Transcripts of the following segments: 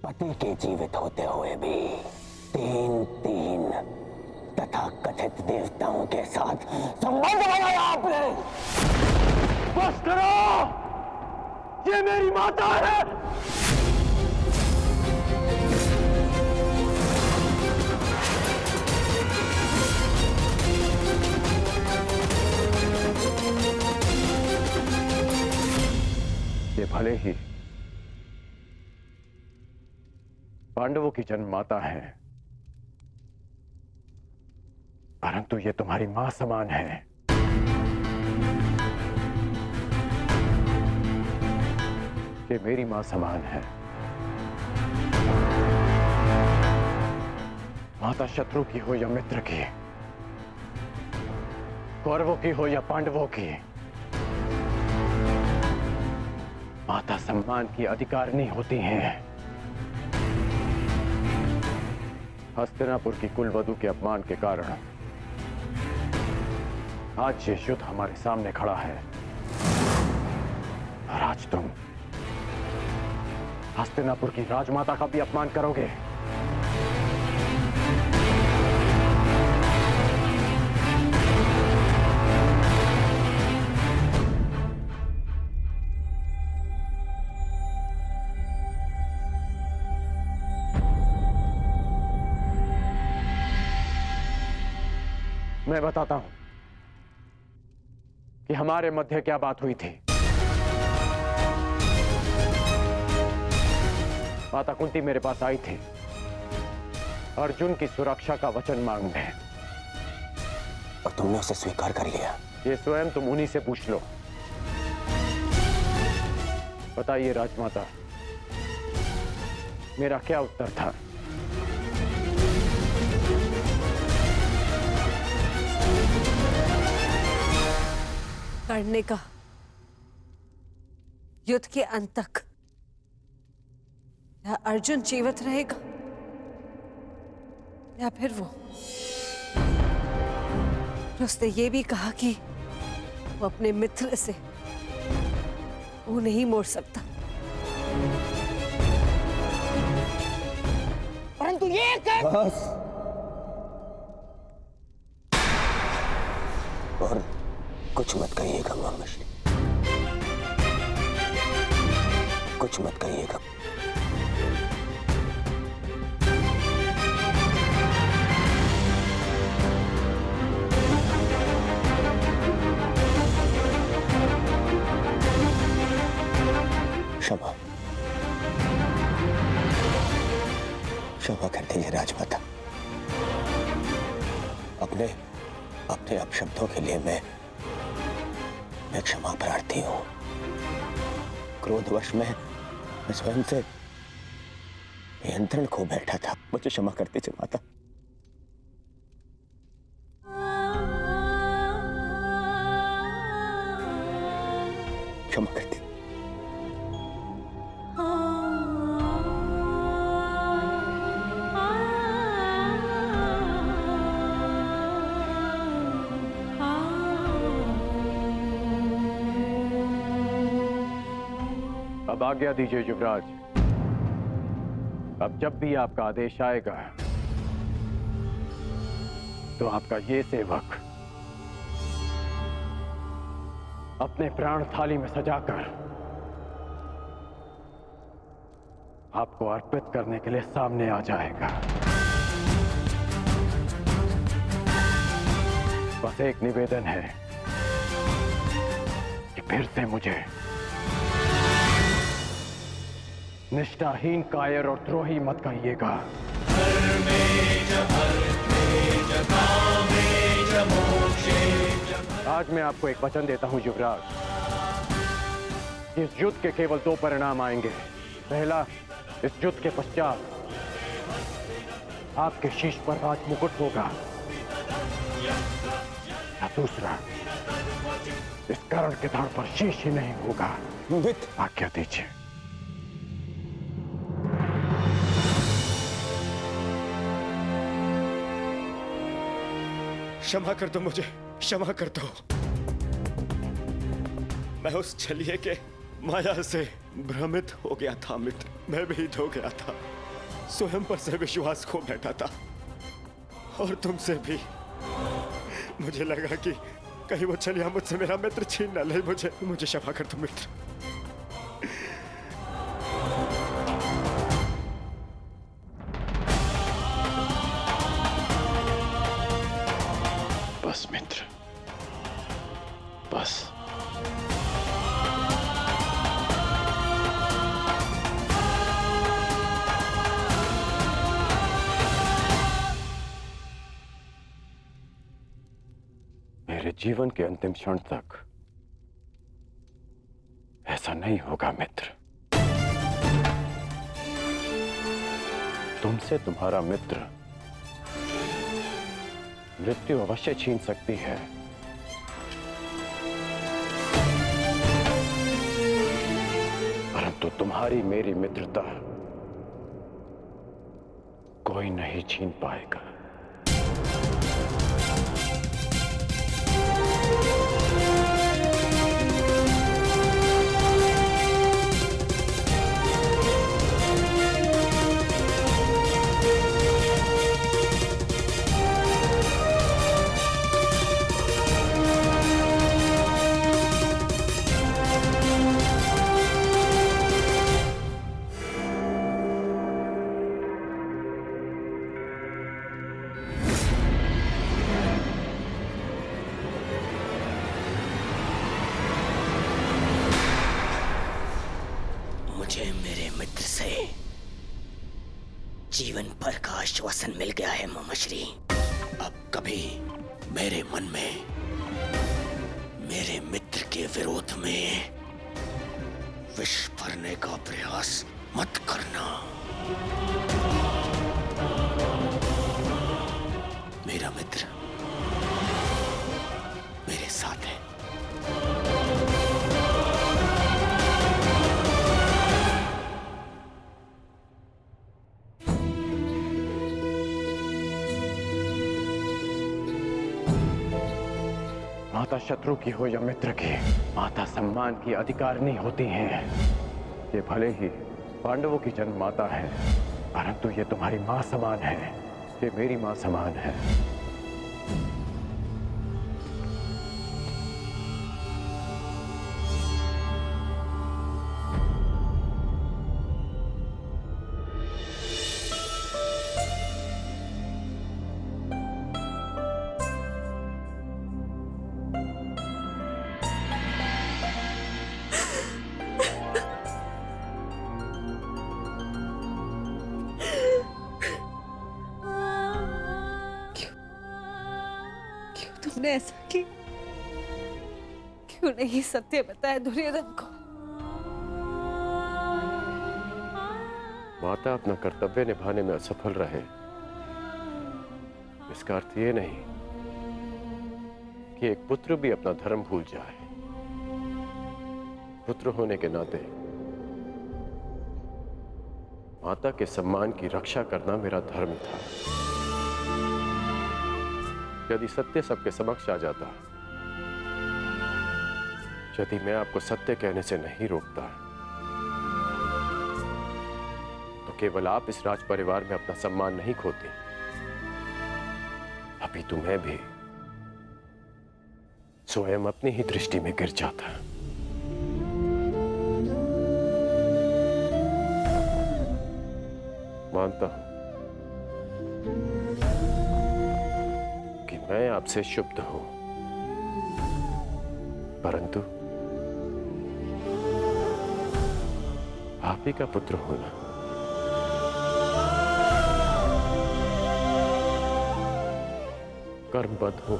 पति के जीवित होते हुए भी तीन तीन तथा कथित देवताओं के साथ संबंध बनाया आपने। बस करो, ये मेरी माता है। ये भले ही पांडवों की जन्म माता है, परंतु ये तुम्हारी मां समान है। ये मेरी मां समान है। माता शत्रु की हो या मित्र की, कौरवों की हो या पांडवों की, माता सम्मान की अधिकारिणी होती हैं। हस्तिनापुर की कुलवधू के अपमान के कारण आज ये युद्ध हमारे सामने खड़ा है और आज तुम हस्तिनापुर की राजमाता का भी अपमान करोगे। मैं बताता हूं कि हमारे मध्य क्या बात हुई थी। माता कुंती मेरे पास आई थी अर्जुन की सुरक्षा का वचन मांगने, और तुमने उसे स्वीकार कर लिया। ये स्वयं तुम उन्हीं से पूछ लो। बताइए राजमाता, मेरा क्या उत्तर था? करने का युद्ध के अंत तक या अर्जुन जीवित रहेगा या फिर उसने ये भी कहा कि वो अपने मित्र से वो नहीं मोड़ सकता। परंतु ये बस। और कुछ मत कहिएगा मामश्री, कुछ मत कहिएगा। क्षमा, क्षमा कर दीजिए राजमाता। अपने अपने अपशब्दों के लिए मैं क्षमा प्रार्थी हूं। क्रोधवश मैं स्वयं से नियंत्रण खो बैठा था। मुझे क्षमा कर दीजिए माता। क्षमा कर दीजिए। अब आज्ञा दीजिए युवराज। अब जब भी आपका आदेश आएगा तो आपका ये सेवक अपने प्राण थाली में सजाकर आपको अर्पित करने के लिए सामने आ जाएगा। बस एक निवेदन है कि फिर से मुझे निष्ठाहीन, कायर और द्रोही मत कहिएगा। आज मैं आपको एक वचन देता हूं युवराज। इस युद्ध के केवल दो परिणाम आएंगे। पहला, इस युद्ध के पश्चात आपके शीश पर राज मुकुट होगा, या दूसरा, इस कर्ण के धड़ पर शीश ही नहीं होगा। आज्ञा दीजिए। क्षमा कर दो मुझे, क्षमा कर दो। मैं उस छलिए के माया से भ्रमित हो गया था मित्र, मैं भी धो गया था, स्वयं पर से विश्वास खो बैठा था और तुमसे भी। मुझे लगा कि कहीं वो चलिया मुझसे मेरा मित्र छीन न ले। मुझे क्षमा कर दो मित्र। बस मित्र, बस। मेरे जीवन के अंतिम क्षण तक ऐसा नहीं होगा मित्र। तुमसे तुम्हारा मित्र मृत्यु अवश्य छीन सकती है, परंतु तुम्हारी मेरी मित्रता कोई नहीं छीन पाएगा। मुझे मेरे मित्र से जीवन भर का आश्वासन मिल गया है मामाश्री। अब कभी मेरे मन में मेरे मित्र के विरोध में विष भरने का प्रयास मत करना। मेरा मित्र मेरे साथ है। माता शत्रु की हो या मित्र की, माता सम्मान की अधिकारिणी होती हैं। ये भले ही पांडवों की जन्म माता है, परंतु ये तुम्हारी मां समान है, ये मेरी मां समान है। तुमने ऐसा किया? क्यों नहीं सत्य बताया दुर्योधन को? माता अपना कर्तव्य निभाने में असफल रहे, इसका अर्थ ये नहीं कि एक पुत्र भी अपना धर्म भूल जाए। पुत्र होने के नाते माता के सम्मान की रक्षा करना मेरा धर्म था। यदि सत्य सबके समक्ष आ जाता, यदि मैं आपको सत्य कहने से नहीं रोकता, तो केवल आप इस राज परिवार में अपना सम्मान नहीं खोती, अभी तुम्हें भी स्वयं अपनी ही दृष्टि में गिर जाता। मानता हूं कि मैं आपसे शुद्ध हूं, परंतु आप ही का पुत्र होना कर्मबद्ध हूं,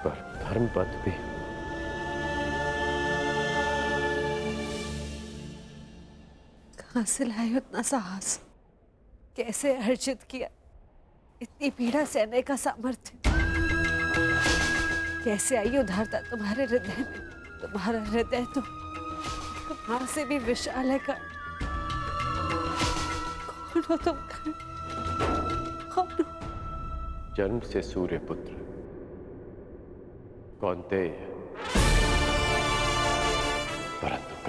पर धर्मबद्ध भी। कहां से लाए उतना साहस? कैसे अर्जित किया इतनी पीड़ा सहने का सामर्थ्य? कैसे आई उदारता तुम्हारे हृदय में? तुम्हारा हृदय तो मां से भी विशाल है। कौन हो तुम? कौन हो? जन्म से सूर्य पुत्र कौन्तेय।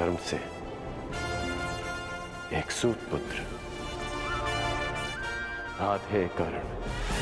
कर्म से एक सूत पुत्र राधे कर्ण